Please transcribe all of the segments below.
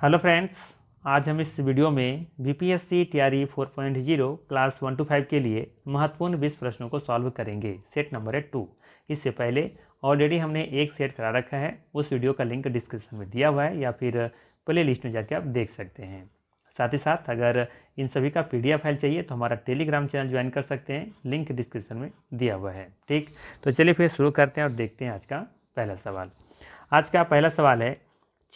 Hello friends, आज हम इस वीडियो में बीपीएससी टीआरई 4.0 क्लास 1 to 5 के लिए महत्वपूर्ण 20 प्रश्नों को सॉल्व करेंगे। सेट नंबर है 2। इससे पहले ऑलरेडी हमने एक सेट करा रखा है, उस वीडियो का लिंक डिस्क्रिप्शन में दिया हुआ है या फिर प्ले लिस्ट में जाके आप देख सकते हैं। साथ ही साथ अगर इन सभी का पीडीएफ फाइल चाहिए तो हमारा टेलीग्राम चैनल ज्वाइन कर सकते हैं, लिंक डिस्क्रिप्शन में दिया हुआ है। ठीक, तो चलिए फिर शुरू करते हैं और देखते हैं आज का पहला सवाल। आज का पहला सवाल है,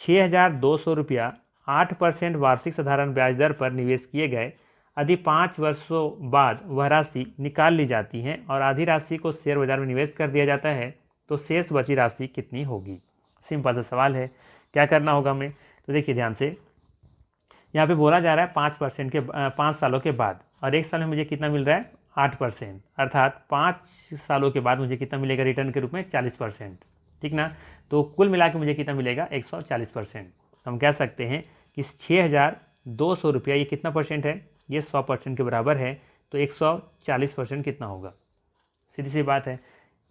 6,200 रुपया 8% वार्षिक साधारण ब्याज दर पर निवेश किए गए, यदि 5 वर्षों बाद वह राशि निकाल ली जाती है और आधी राशि को शेयर बाजार में निवेश कर दिया जाता है तो शेष बची राशि कितनी होगी। सिंपल सा सवाल है, क्या करना होगा हमें। तो देखिए ध्यान से, यहाँ पे बोला जा रहा है 5% के 5 सालों के बाद, और एक साल में मुझे कितना मिल रहा है 8%, अर्थात 5 सालों के बाद मुझे कितना मिलेगा रिटर्न के रूप में 40%। ठीक ना, तो कुल मिला के मुझे कितना मिलेगा 140%। तो हम कह सकते हैं कि 6,200 रुपया ये कितना परसेंट है, ये 100% के बराबर है, तो 140% कितना होगा। सीधी सी बात है,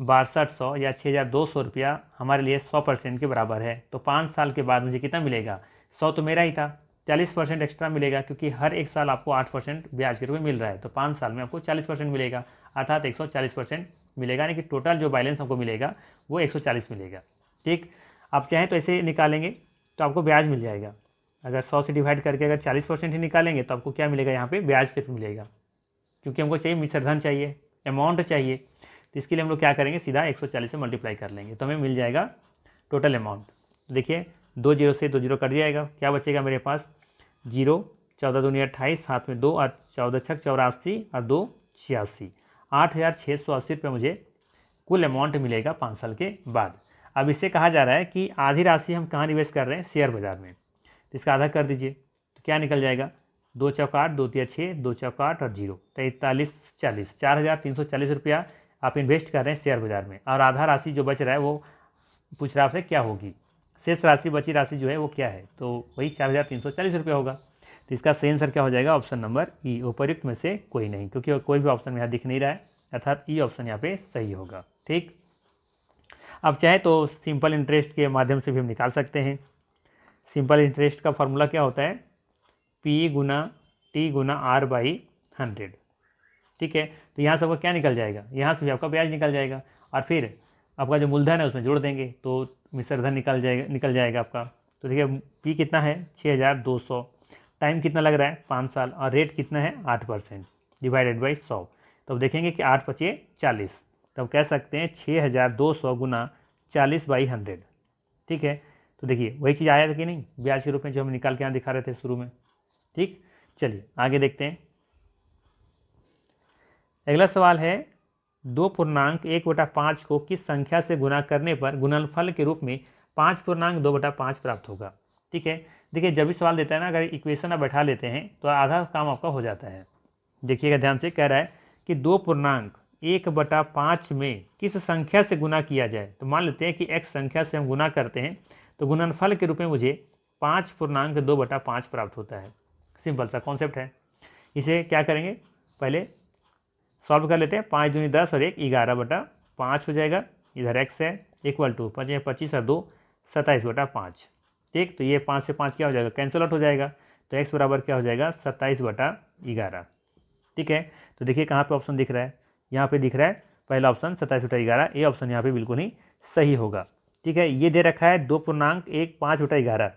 6200 या 6,200 रुपया हमारे लिए 100% के बराबर है, तो 5 साल के बाद मुझे कितना मिलेगा, 100 तो मेरा ही था, 40% एक्स्ट्रा मिलेगा, क्योंकि हर एक साल आपको 8% ब्याज के रूप में मिल रहा है, तो 5 साल में आपको 40% मिलेगा, अर्थात 140% मिलेगा, यानी कि टोटल जो बैलेंस हमको मिलेगा वो 140 मिलेगा। ठीक, आप चाहें तो ऐसे निकालेंगे तो आपको ब्याज मिल जाएगा। अगर 100 से डिवाइड करके अगर 40% ही निकालेंगे तो आपको क्या मिलेगा, यहाँ पे ब्याज सिर्फ मिलेगा, क्योंकि हमको चाहिए मिश्रधन चाहिए, अमाउंट चाहिए। तो इसके लिए हम लोग क्या करेंगे, सीधा 140 से मल्टीप्लाई कर लेंगे तो हमें मिल जाएगा टोटल अमाउंट। देखिए 2 जीरो से 2 जीरो कट जाएगा, क्या बचेगा मेरे पास, 0, 14 दूनी 28, हाथ में 2 और 14 छक 84 और 2 86, 8,680 रुपये मुझे कुल अमाउंट मिलेगा 5 साल के बाद। अब इससे कहा जा रहा है कि आधी राशि हम कहाँ निवेश कर रहे हैं, शेयर बाजार में, तो इसका आधा कर दीजिए तो क्या निकल जाएगा, 2 चौक 8, 2 तिया 6, 2 चौक 8 और 0, 43 40, 4,340 रुपया आप इन्वेस्ट कर रहे हैं शेयर बाजार में, और आधा राशि जो बच रहा है वो पूछ रहा है आपसे क्या होगी, शेष राशि बची राशि जो है वो क्या है, तो वही 4,340 रुपया होगा। तो इसका सही आंसर क्या हो जाएगा, ऑप्शन नंबर ई, उपयुक्त में से कोई नहीं, क्योंकि कोई भी ऑप्शन यहाँ दिख नहीं रहा है, अर्थात ई ऑप्शन यहाँ पे सही होगा। ठीक, अब चाहे तो सिंपल इंटरेस्ट के माध्यम से भी हम निकाल सकते हैं। सिंपल इंटरेस्ट का फॉर्मूला क्या होता है, P गुना T गुना R/100। ठीक है, तो यहाँ से आपका क्या निकल जाएगा, यहाँ से भी आपका ब्याज निकल जाएगा, और फिर आपका जो मूलधन है उसमें जोड़ देंगे तो मिश्रधन निकल जाएगा आपका। तो देखिए P कितना है 6,200, टाइम कितना लग रहा है 5 साल, और रेट कितना है 8% डिवाइडेड बाई 100। तो अब देखेंगे कि 8 × 5 = 40, तब कह सकते हैं 6,200 गुना 40/100। ठीक है, तो देखिए वही चीज़ आया था कि नहीं, ब्याज के रूप में जो हम निकाल के यहाँ दिखा रहे थे शुरू में। ठीक, चलिए आगे देखते हैं। अगला सवाल है, 2.1/5 को किस संख्या से गुना करने पर गुणनफल के रूप में 5.2/5 प्राप्त होगा। ठीक है, देखिए जब भी सवाल देता है ना, अगर इक्वेशन आप बैठा लेते हैं तो आधा काम आपका हो जाता है। देखिएगा ध्यान से, कह रहा है कि 2.1/5 में किस संख्या से गुना किया जाए, तो मान लेते हैं कि x संख्या से हम गुना करते हैं तो गुणनफल के रूप में मुझे 5.2/5 प्राप्त होता है। सिंपल सा कॉन्सेप्ट है, इसे क्या करेंगे, पहले सॉल्व कर लेते हैं। 5 दूनी 10 और 1 11/5 हो जाएगा, इधर x है इक्वल टू 5 25 और 2 27/5। ठीक, तो ये 5 से 5 क्या हो जाएगा, कैंसिल आउट हो जाएगा, तो x बराबर क्या हो जाएगा 27/11। ठीक है, तो देखिए कहाँ पे ऑप्शन दिख रहा है, यहाँ पे दिख रहा है पहला ऑप्शन 27/11, ये ऑप्शन यहाँ पे बिल्कुल ही सही होगा। ठीक है, ये दे रखा है 2.15/11।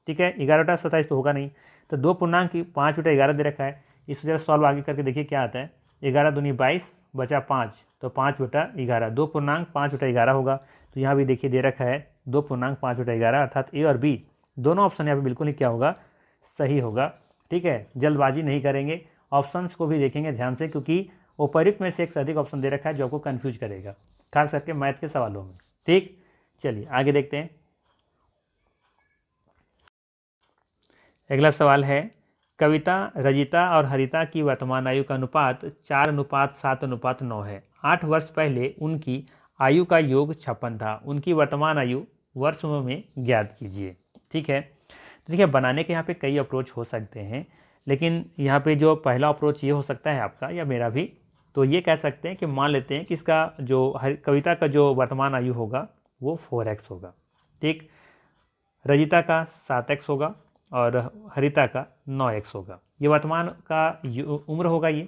ठीक है, 11/27 तो होगा नहीं, तो 2.5/11 दे रखा है। इस वजह से सॉल्व आगे करके देखिए क्या आता है, 11 दूनी 22 बचा 5, तो 5/11, 2.5/11 होगा। तो यहाँ भी देखिए दे रखा है 2.5/11, अर्थात ए और बी दोनों ऑप्शन यहाँ पे बिल्कुल ही क्या होगा, सही होगा। ठीक है, जल्दबाजी नहीं करेंगे, ऑप्शंस को भी देखेंगे ध्यान से, क्योंकि उपयुक्त में से एक से अधिक ऑप्शन दे रखा है जो आपको कन्फ्यूज करेगा, खास करके मैथ के सवालों में। ठीक, चलिए आगे देखते हैं। अगला सवाल है, कविता, रजिता और हरिता की वर्तमान आयु का अनुपात 4:7:9 है। 8 वर्ष पहले उनकी आयु का योग 56 था, उनकी वर्तमान आयु वर्षों में ज्ञात कीजिए। ठीक है, तो देखिए बनाने के यहाँ पे कई अप्रोच हो सकते हैं, लेकिन यहाँ पे जो पहला अप्रोच ये हो सकता है आपका या मेरा भी, तो ये कह सकते हैं कि मान लेते हैं कि इसका जो कविता का जो वर्तमान आयु होगा वो 4x होगा। ठीक, रजिता का 7x होगा, और हरिता का 9x होगा। ये वर्तमान का उम्र होगा ये।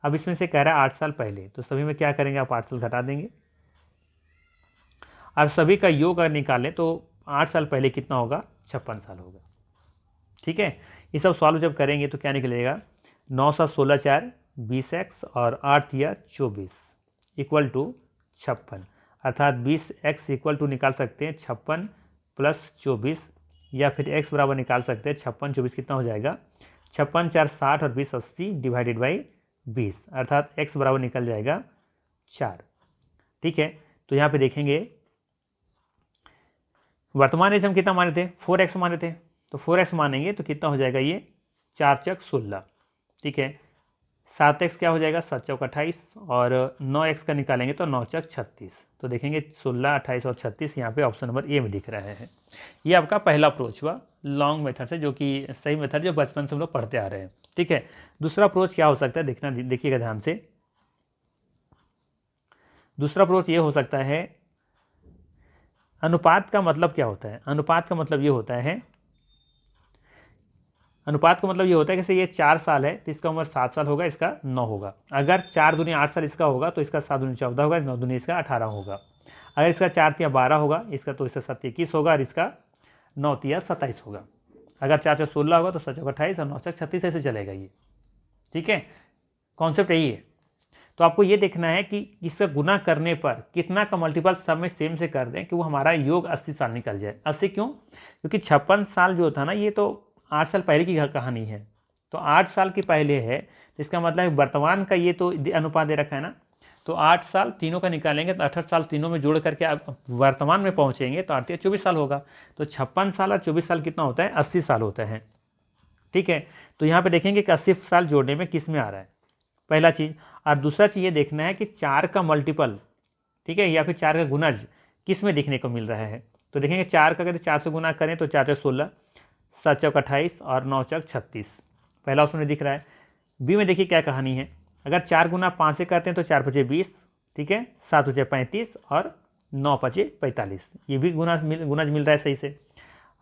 अब इसमें से कह रहा है 8 साल पहले, तो सभी में क्या करेंगे आप 8 साल घटा देंगे और सभी का योग अगर निकालें तो 8 साल पहले कितना होगा, 56 साल होगा। ठीक है, ये सब सॉल्व जब करेंगे तो क्या निकलेगा, 9 7 16 4 20x और 8 या 24 इक्वल टू 56, अर्थात 20x इक्वल टू निकाल सकते हैं 56 प्लस 24, या फिर x बराबर निकाल सकते हैं 56 24 कितना हो जाएगा, 56 4 60 और 20 80 डिवाइडेड बाई 20, अर्थात x बराबर निकल जाएगा 4। ठीक है, तो यहाँ पे देखेंगे वर्तमान एज हम कितना माने थे, 4x माने थे, तो 4x मानेंगे तो कितना हो जाएगा ये 4 चक 16। ठीक है, 7x क्या हो जाएगा, 7 चौक 28 और 9x का निकालेंगे तो 9 चक 36। तो देखेंगे 16 28 और 36 यहाँ पे ऑप्शन नंबर ए में दिख रहा है। ये आपका पहला अप्रोच हुआ लॉन्ग मेथड से, जो कि सही मेथड जो बचपन से हम लोग पढ़ते आ रहे हैं। ठीक है, दूसरा अप्रोच क्या हो सकता है, देखना देखिएगा ध्यान से। दूसरा अप्रोच ये हो सकता है, अनुपात का मतलब क्या होता है, अनुपात का मतलब ये होता है, अनुपात का मतलब ये होता है कि ये 4 साल है तो इसका उम्र 7 साल होगा, इसका 9 होगा। अगर 4 दूनी 8 साल इसका होगा तो इसका 7 दूनी 14 होगा, 9 दूनी इसका 18 होगा। अगर इसका 4 तिया 12 होगा इसका, तो इसका 7 21 होगा और इसका 9 तिया 27 होगा। अगर 4 चौक 16 होगा तो 7 चौक 28 और 9 चौक 36 ऐसे चलेगा ये। ठीक है, कॉन्सेप्ट यही है। तो आपको ये देखना है कि इसका गुना करने पर कितना का मल्टीपल सब में सेम से कर दें कि वो हमारा योग 80 साल निकल जाए। 80 क्यों, क्योंकि 56 साल जो था ना, ये तो 8 साल पहले की कहानी है, तो 8 साल की पहले है, तो इसका मतलब वर्तमान का ये तो अनुपात दे रखा है ना, तो 8 साल तीनों का निकालेंगे तो 68 साल तीनों में जोड़ करके आप वर्तमान में पहुंचेंगे तो 8 या 24 साल होगा। तो 56 साल और 24 साल कितना होता है, 80 साल होता है। ठीक है, तो यहाँ पे देखेंगे कि 80 साल जोड़ने में किस में आ रहा है, पहला चीज़। और दूसरा चीज़ ये देखना है कि 4 का मल्टीपल, ठीक है, या फिर 4 का गुणज किस में देखने को मिल रहा है। तो देखेंगे 4 का अगर 4 से गुना करें तो 4 चौक 16, 7 चौक 28 और 9 चौक 36, पहला ऑप्शन में दिख रहा है। बी में देखिए क्या कहानी है, अगर 4 गुना 5 से करते हैं तो 4 पचे 20, ठीक है, 7 पचे 35 और 9 पचे 45, ये भी गुणज मिल रहा है सही से।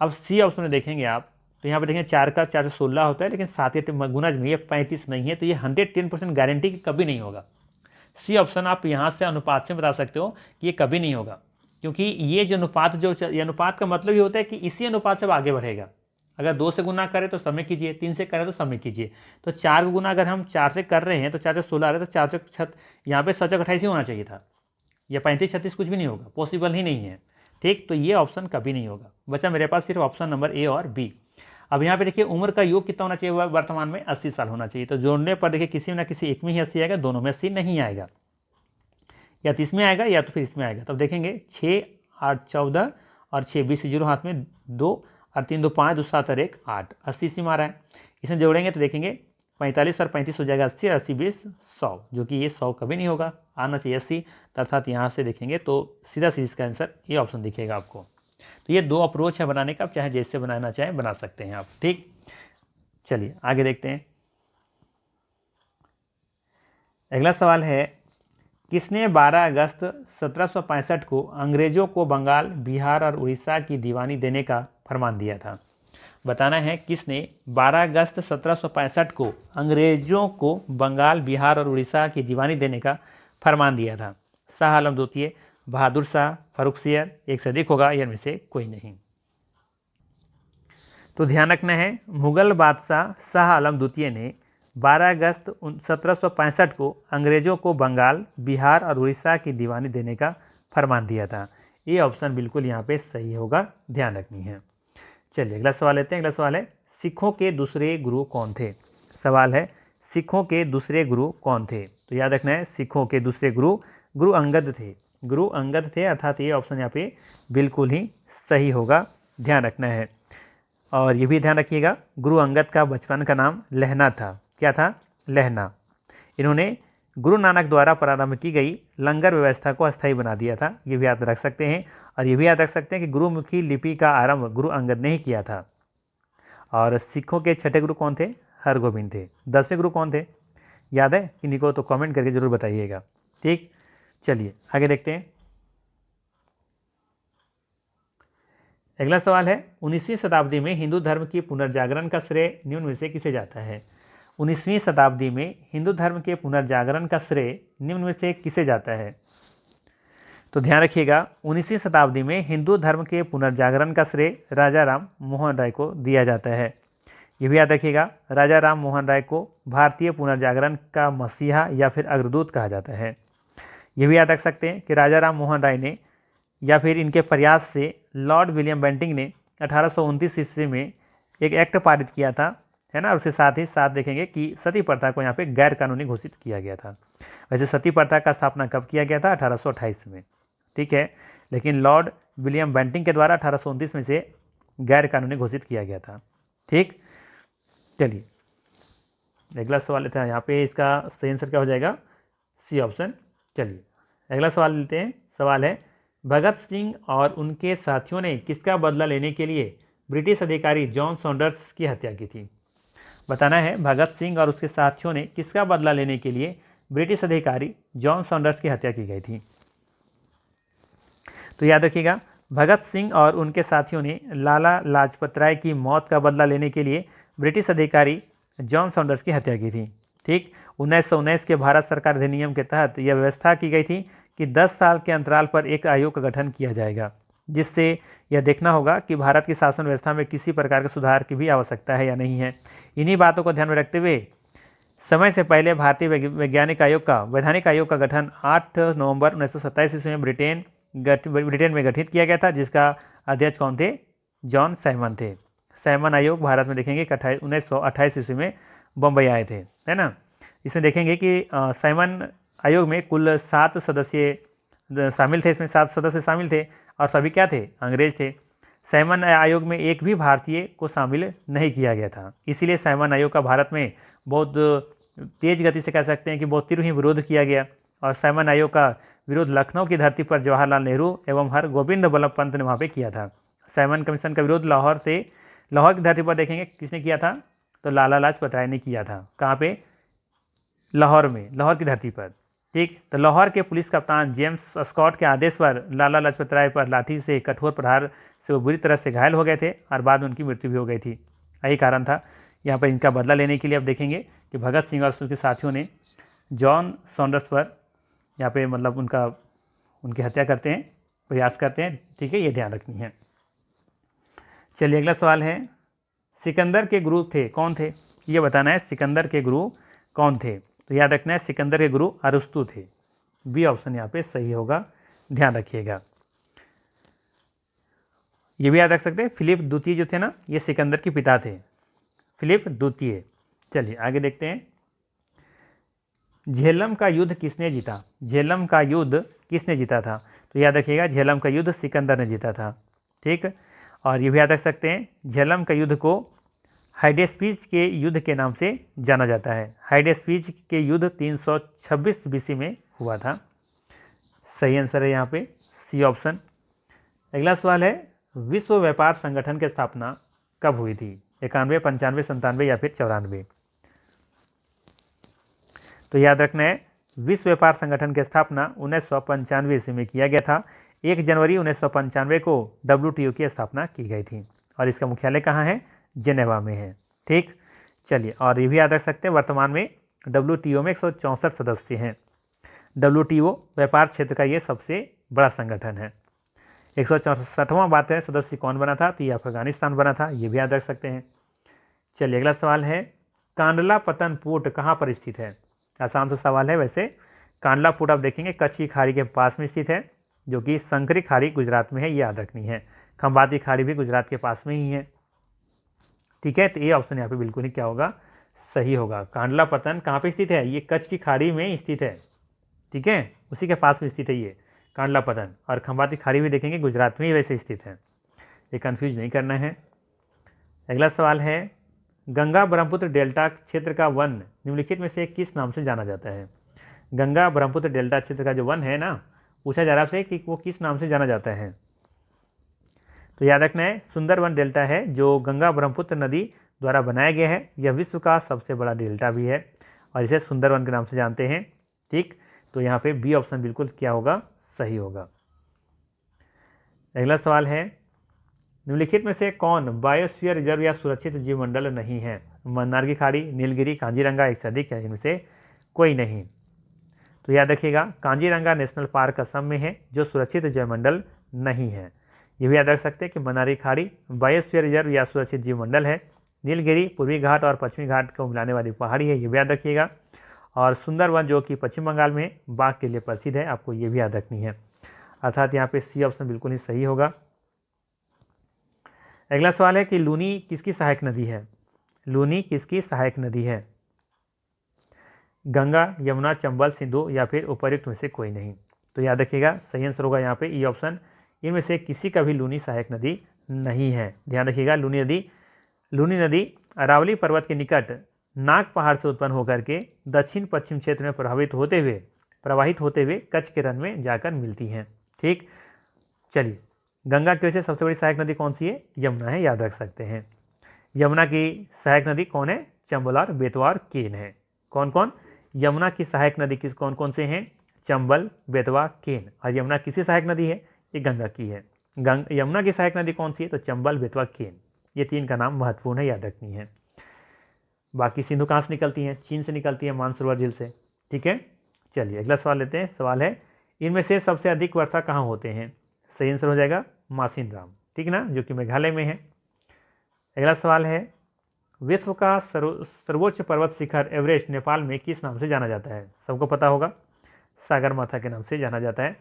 अब सी ऑप्शन में देखेंगे आप, तो यहाँ पे देखें 4 का 4 से 16 होता है, लेकिन 7 गुणज में ये 35 नहीं है, तो ये 110% गारंटी कि कभी नहीं होगा। सी ऑप्शन आप यहाँ से अनुपात से बता सकते हो कि ये कभी नहीं होगा, क्योंकि ये जो अनुपात ये अनुपात का मतलब ये होता है कि इसी अनुपात से आगे बढ़ेगा। अगर 2 से गुना करें तो समय कीजिए, 3 से करें तो समय कीजिए, तो 4 गुना अगर हम 4 से कर रहे हैं तो 4 से 16 आ रहे हैं, तो 4 से 6 यहाँ पे 7 28 ही होना चाहिए था, या 35 36 कुछ भी नहीं होगा, पॉसिबल ही नहीं है। ठीक, तो ये ऑप्शन कभी नहीं होगा। बचा मेरे पास सिर्फ ऑप्शन नंबर ए और बी। अब यहाँ पे देखिए उम्र का योग कितना होना चाहिए, वर्तमान में 80 साल होना चाहिए, तो जोड़ने पर देखिए किसी ना किसी एक में ही 80 आएगा, दोनों में 80 नहीं आएगा, या तो इसमें आएगा या तो फिर इसमें आएगा। तब देखेंगे 6 8 14 और 6 20 जीरो हाथ में 2 और 3 2 5 2 7 और 1 8, 80 इसी में आ रहा है। इसमें जोड़ेंगे तो देखेंगे 45 और 35 हो जाएगा 80 और 80 20 100, जो कि ये 100 कभी नहीं होगा, आना चाहिए 80, अर्थात यहाँ से देखेंगे तो सीधा सीधा इसका आंसर ये ऑप्शन दिखेगा आपको। तो ये 2 अप्रोच है बनाने का, आप चाहे जैसे बनाना चाहें बना सकते हैं आप। ठीक, चलिए आगे देखते हैं। अगला सवाल है, किसने 12 अगस्त 1765 को अंग्रेजों को बंगाल बिहार और उड़ीसा की दीवानी देने का फरमान दिया था। बताना है किसने 12 अगस्त 1765 को अंग्रेजों को बंगाल बिहार और उड़ीसा की दीवानी देने का फरमान दिया था। शाह आलम द्वितीय, बहादुर शाह, फर्रुखसियर, एक से अधिक होगा, इनमें से कोई नहीं। तो ध्यान रखना है, मुगल बादशाह शाह आलम द्वितीय ने 12 अगस्त 1765 को अंग्रेजों को बंगाल बिहार और उड़ीसा की दीवानी देने का फरमान दिया था। ये ऑप्शन बिल्कुल यहाँ पे सही होगा, ध्यान रखनी है। चलिए अगला सवाल लेते हैं। अगला सवाल है, सिखों के दूसरे गुरु कौन थे। सवाल है, सिखों के दूसरे गुरु कौन थे। तो याद रखना है, सिखों के दूसरे गुरु गुरु अंगद थे, गुरु अंगद थे, अर्थात ये ऑप्शन यहाँ पे बिल्कुल ही सही होगा, ध्यान रखना है। और ये भी ध्यान रखिएगा, गुरु अंगद का बचपन का नाम लहना था। क्या था, लहना। इन्होंने गुरु नानक द्वारा प्रारंभ की गई लंगर व्यवस्था को अस्थायी बना दिया था, ये भी याद रख सकते हैं। और ये भी याद रख सकते हैं कि गुरुमुखी लिपि का आरंभ गुरु अंगद ने ही किया था। और सिखों के छठे गुरु कौन थे, हरगोबिंद थे। 10वें गुरु कौन थे, याद है किन्हीं को, तो कमेंट करके जरूर बताइएगा। ठीक, चलिए आगे देखते हैं। अगला सवाल है 19वीं शताब्दी में हिंदू धर्म की पुनर्जागरण का श्रेय निम्न में से किसे जाता है। 19वीं शताब्दी में हिंदू धर्म के पुनर्जागरण का श्रेय निम्न में से किसे जाता है। तो ध्यान रखिएगा 19वीं शताब्दी में हिंदू धर्म के पुनर्जागरण का श्रेय राजा राम मोहन राय को दिया जाता है। ये भी याद रखिएगा राजा राम मोहन राय को भारतीय पुनर्जागरण का मसीहा या फिर अग्रदूत कहा जाता है। ये भी याद रख सकते हैं कि राजा राम मोहन राय ने या फिर इनके प्रयास से लॉर्ड विलियम बेंटिंक ने 1829 ईस्वी में एक एक्ट पारित किया था, है ना। उसके साथ ही साथ देखेंगे कि सती प्रथा को यहाँ पे गैर कानूनी घोषित किया गया था। वैसे सती प्रथा का स्थापना कब किया गया था, 1828 में, ठीक है। लेकिन लॉर्ड विलियम बेंटिंक के द्वारा 1829 में से गैर कानूनी घोषित किया गया था, ठीक। चलिए अगला सवाल था यहाँ पे, इसका सही आंसर क्या हो जाएगा, सी ऑप्शन। चलिए अगला सवाल लेते हैं। सवाल है भगत सिंह और उनके साथियों ने किसका बदला लेने के लिए ब्रिटिश अधिकारी जॉन सॉन्डर्स की हत्या की थी। बताना है भगत सिंह और उसके साथियों ने किसका बदला लेने के लिए ब्रिटिश अधिकारी जॉन सॉन्डर्स की हत्या की गई थी। तो याद रखिएगा भगत सिंह और उनके साथियों ने लाला लाजपत राय की मौत का बदला लेने के लिए ब्रिटिश अधिकारी जॉन सॉन्डर्स की हत्या की थी, ठीक। 1919 के भारत सरकार अधिनियम के तहत यह व्यवस्था की गई थी कि 10 साल के अंतराल पर एक आयोग का गठन किया जाएगा, जिससे यह देखना होगा कि भारत की शासन व्यवस्था में किसी प्रकार के सुधार की भी आवश्यकता है या नहीं है। इन्हीं बातों को ध्यान में रखते हुए समय से पहले भारतीय वैधानिक आयोग का गठन 8 नवंबर 1927 ईस्वी में ब्रिटेन में गठित किया गया था, जिसका अध्यक्ष कौन थे, जॉन सैमन थे। सैमन आयोग भारत में देखेंगे कि 1928 ईस्वी में बम्बई आए थे, है ना। इसमें देखेंगे कि सैमन आयोग में कुल 7 सदस्य शामिल थे, इसमें 7 सदस्य शामिल थे और सभी क्या थे, अंग्रेज थे। सैमन आयोग में एक भी भारतीय को शामिल नहीं किया गया था, इसीलिए सैमन आयोग का भारत में बहुत तेज गति से कह सकते हैं कि बहुत तीव्र ही विरोध किया गया। और सैमन आयोग का विरोध लखनऊ की धरती पर जवाहरलाल नेहरू एवं हर गोविंद बल्लभ पंत ने वहाँ पे किया था। सैमन कमीशन का विरोध लाहौर की धरती पर देखेंगे किसने किया था, तो लाला लाजपत राय ने किया था। कहाँ पे, लाहौर में, लाहौर की धरती पर, ठीक। तो लाहौर के पुलिस कप्तान जेम्स स्कॉट के आदेश पर लाला लाजपत राय पर लाठी से कठोर प्रहार से वो बुरी तरह से घायल हो गए थे और बाद में उनकी मृत्यु भी हो गई थी। यही कारण था यहाँ पर इनका बदला लेने के लिए। अब देखेंगे कि भगत सिंह और उसके साथियों ने जॉन सॉन्डर्स पर यहाँ पे मतलब उनकी हत्या करते हैं, प्रयास करते हैं, ठीक है, ये ध्यान रखनी है। चलिए अगला सवाल है सिकंदर के गुरु थे कौन थे, ये बताना है सिकंदर के गुरु कौन थे। तो याद रखना है सिकंदर के गुरु अरस्तु थे, बी ऑप्शन यहाँ पे सही होगा, ध्यान रखिएगा। ये भी याद रख सकते हैं फिलिप द्वितीय जो थे ना, ये सिकंदर के पिता थे, फिलिप द्वितीय। चलिए आगे देखते हैं। झेलम का युद्ध किसने जीता, झेलम का युद्ध किसने जीता था। तो याद रखिएगा झेलम का युद्ध सिकंदर ने जीता था, ठीक। और ये भी याद रख सकते हैं झेलम का युद्ध को हाइडेस्पीच के युद्ध के नाम से जाना जाता है। हाइडेस्पीच के युद्ध 326 बीसी में हुआ था, सही आंसर है यहाँ पे सी ऑप्शन। अगला सवाल है विश्व व्यापार संगठन की स्थापना कब हुई थी, 91, 95, 97 या फिर 94। तो याद रखना है विश्व व्यापार संगठन की स्थापना 1995 ईस्वी में किया गया था। 1 जनवरी 1995 को WTO की स्थापना की गई थी और इसका मुख्यालय कहाँ है, जेनेवा में है, ठीक। चलिए और ये भी याद रख सकते हैं वर्तमान में WTO में 164 सदस्य हैं। WTO व्यापार क्षेत्र का ये सबसे बड़ा संगठन है। 164वां बात है सदस्य कौन बना था, तो ये अफगानिस्तान बना था, ये भी याद रख सकते हैं। चलिए अगला सवाल है कांडला पतन पोर्ट कहाँ पर स्थित है। आसान सा सवाल है वैसे। कांडला पोर्ट आप देखेंगे कच्छ की खाड़ी के पास में स्थित है, जो कि संकरी खाड़ी गुजरात में है, ये याद रखनी है। खंबाती खाड़ी भी गुजरात के पास में ही है, ठीक है। तो ये ऑप्शन यहाँ पे बिल्कुल ही क्या होगा, सही होगा। कांडला पतन कहाँ पे स्थित है, ये कच्छ की खाड़ी में स्थित है, ठीक है, उसी के पास में स्थित है ये कांडला पतन। और खंबाती खाड़ी भी देखेंगे गुजरात में ही वैसे स्थित है, ये कन्फ्यूज नहीं करना है। अगला सवाल है गंगा ब्रह्मपुत्र डेल्टा क्षेत्र का वन निम्नलिखित में से किस नाम से जाना जाता है। गंगा ब्रह्मपुत्र डेल्टा क्षेत्र का जो वन है ना, पूछा जा रहा है आपसे कि वो किस नाम से जाना जाता है। तो याद रखना है सुंदरवन डेल्टा है जो गंगा ब्रह्मपुत्र नदी द्वारा बनाया गया है। यह विश्व का सबसे बड़ा डेल्टा भी है और इसे सुंदरवन के नाम से जानते हैं, ठीक। तो यहाँ पे बी ऑप्शन बिल्कुल क्या होगा, सही होगा। अगला सवाल है निम्नलिखित में से कौन बायोस्फीयर रिजर्व या सुरक्षित जीवमंडल नहीं है? मन्नार की खाड़ी, नीलगिरी, कांजीरंगा, एक से अधिक या इनमें से कोई नहीं। तो याद रखिएगा, कांजीरंगा नेशनल पार्क असम में है जो सुरक्षित जैवमंडल नहीं है। ये भी याद रख सकते हैं कि मन्नार खाड़ी बायोस्फीयर रिजर्व या सुरक्षित जीवमंडल है। नीलगिरी पूर्वी घाट और पश्चिमी घाट को मिलाने वाली पहाड़ी है, ये भी याद रखिएगा। और सुंदरवन जो कि पश्चिम बंगाल में बाघ के लिए प्रसिद्ध है, आपको ये भी याद रखनी है। अर्थात यहाँ पे सी ऑप्शन बिल्कुल ही सही होगा। अगला सवाल है कि लूनी किसकी सहायक नदी है? लूनी किसकी सहायक नदी है? गंगा, यमुना, चंबल, सिंधु या फिर उपर्युक्त में से कोई नहीं। तो याद रखिएगा, सही आंसर होगा यहाँ पे ई ऑप्शन। इनमें से किसी का भी लूनी सहायक नदी नहीं है। ध्यान रखिएगा, लूनी नदी अरावली पर्वत के निकट नाग पहाड़ से उत्पन्न होकर के दक्षिण पश्चिम क्षेत्र में प्रवाहित होते हुए कच्छ के रण में जाकर मिलती हैं। ठीक, चलिए, गंगा की वजह से सबसे बड़ी सहायक नदी कौन सी है? यमुना है, याद रख सकते हैं। यमुना की सहायक नदी कौन है? चंबल और बेतवा और केन है। कौन कौन? यमुना की सहायक नदी किस कौन कौन से हैं? चंबल, बेतवा, केन। और यमुना किसी सहायक नदी है? ये गंगा की है। यमुना की सहायक नदी कौन सी है? तो चंबल, बेतवा, केन। ये तीन का नाम महत्वपूर्ण है, याद रखनी है। बाकी सिंधु कहाँ से निकलती हैं? चीन से निकलती है, मानसरोवर झील से। ठीक है, चलिए अगला सवाल लेते हैं। सवाल है, इनमें से सबसे अधिक वर्षा कहाँ होते हैं? सही आंसर हो जाएगा मासिनराम, ठीक ना, जो कि मेघालय में है। अगला सवाल है, विश्व का सर्वोच्च पर्वत शिखर एवरेस्ट नेपाल में किस नाम से जाना जाता है? सबको पता होगा, सागरमाथा के नाम से जाना जाता है।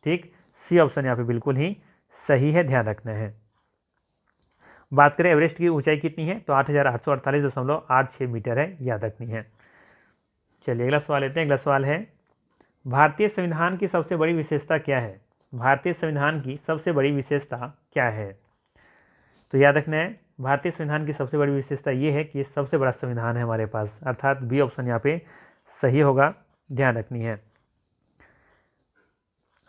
ठीक, सी ऑप्शन यहाँ पे बिल्कुल ही सही है, ध्यान रखना है। बात करें एवरेस्ट की ऊंचाई कितनी है? तो 8,848.86 मीटर है, याद रखनी है। चलिए अगला सवाल लेते हैं। अगला सवाल है, भारतीय संविधान की सबसे बड़ी विशेषता क्या है? भारतीय संविधान की सबसे बड़ी विशेषता क्या है? तो याद रखना है, भारतीय संविधान की सबसे बड़ी विशेषता ये है कि ये सबसे बड़ा संविधान है हमारे पास, अर्थात बी ऑप्शन यहाँ पे सही होगा, ध्यान रखनी है।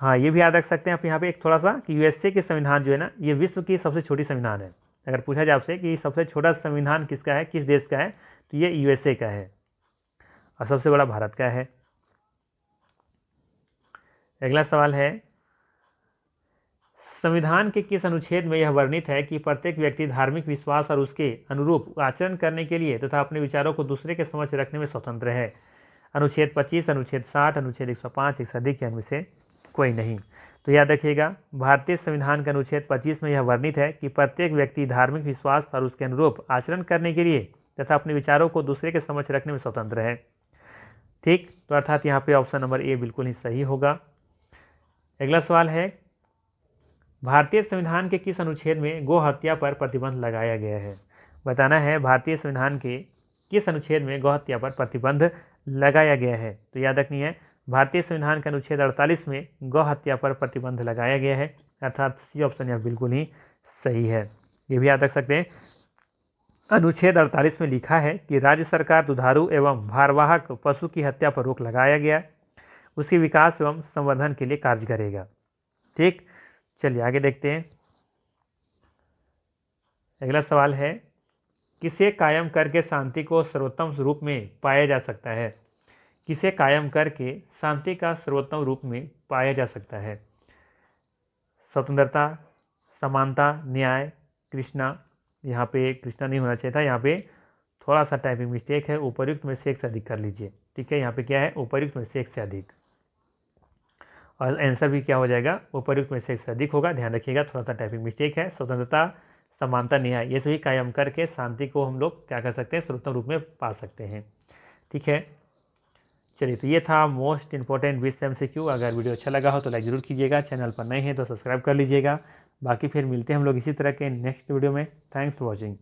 हाँ, ये भी याद रख सकते हैं आप यहाँ पे एक थोड़ा सा कि यूएसए के संविधान जो है ना, ये विश्व की सबसे छोटी संविधान है। अगर पूछा जाए आपसे कि सबसे छोटा संविधान किसका है, किस देश का है, तो ये यूएसए का है, और सबसे बड़ा भारत का है। अगला सवाल है, संविधान के किस अनुच्छेद में यह वर्णित है कि प्रत्येक व्यक्ति धार्मिक विश्वास और उसके अनुरूप आचरण करने के लिए तथा अपने विचारों को दूसरे के समक्ष रखने में स्वतंत्र है? अनुच्छेद 25, अनुच्छेद 60, अनुच्छेद 105, एक से अधिक या इनमें से कोई नहीं। तो याद रखिएगा, भारतीय संविधान के अनुच्छेद 25 में यह वर्णित है कि प्रत्येक व्यक्ति धार्मिक विश्वास और उसके अनुरूप आचरण करने के लिए तथा अपने विचारों को दूसरे के समक्ष रखने में स्वतंत्र है। ठीक, तो अर्थात यहाँ पे ऑप्शन नंबर ए बिल्कुल ही सही होगा। अगला सवाल है, भारतीय संविधान के किस अनुच्छेद में गौ हत्या पर प्रतिबंध लगाया गया है? बताना है, भारतीय संविधान के किस अनुच्छेद में गौ हत्या पर प्रतिबंध लगाया गया है? तो याद रखनी है, भारतीय संविधान के अनुच्छेद 48 में गौ हत्या पर प्रतिबंध लगाया गया है, अर्थात सी ऑप्शन यह बिल्कुल ही सही है। ये भी याद रख सकते हैं, अनुच्छेद 48 में लिखा है कि राज्य सरकार दुधारू एवं भारवाहक पशु की हत्या पर रोक लगाया गया, उसके विकास एवं संवर्धन के लिए कार्य करेगा। ठीक, चलिए आगे देखते हैं। अगला सवाल है, किसे कायम करके शांति को सर्वोत्तम रूप में पाया जा सकता है? किसे कायम करके शांति का सर्वोत्तम रूप में पाया जा सकता है? स्वतंत्रता, समानता, न्याय, कृष्णा। यहाँ पे कृष्णा नहीं होना चाहिए था, यहाँ पे थोड़ा सा टाइपिंग मिस्टेक है, उपर्युक्त में से एक से अधिक कर लीजिए। ठीक है, यहाँ पे क्या है, उपर्युक्त में से एक से अधिक, और आंसर भी क्या हो जाएगा, उपर्युक्त में से एक से अधिक होगा। ध्यान रखिएगा, थोड़ा सा टाइपिंग मिस्टेक है। स्वतंत्रता, समानता, न्याय, ये सभी कायम करके शांति को हम लोग क्या कर सकते हैं, सर्वोत्तम रूप में पा सकते हैं। ठीक है, चलिए, तो ये था मोस्ट इंपॉर्टेंट 20 MCQ। अगर वीडियो अच्छा लगा हो तो लाइक जरूर कीजिएगा, चैनल पर नए हैं तो सब्सक्राइब कर लीजिएगा। बाकी फिर मिलते हैं हम लोग इसी तरह के नेक्स्ट वीडियो में। Thanks for watching.